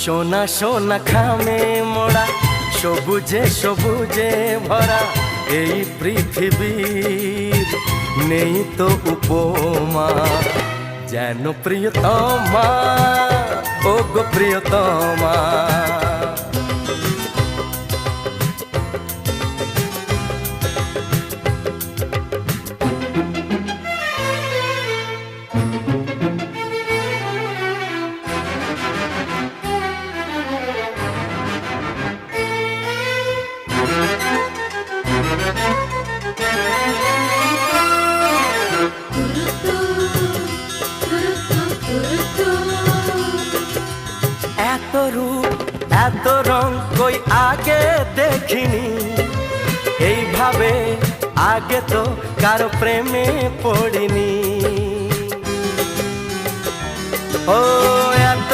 সোনা সোনা খামে মোড়া সবুজে সবুজে ভরা এই পৃথিবীর নেই তো উপমা যেন প্রিয়তমা ও গো প্রিয়তমা। এত রূপ এত রং কই আগে দেখিনি, এইভাবে আগে তো কারো প্রেমে পড়িনি। ও এত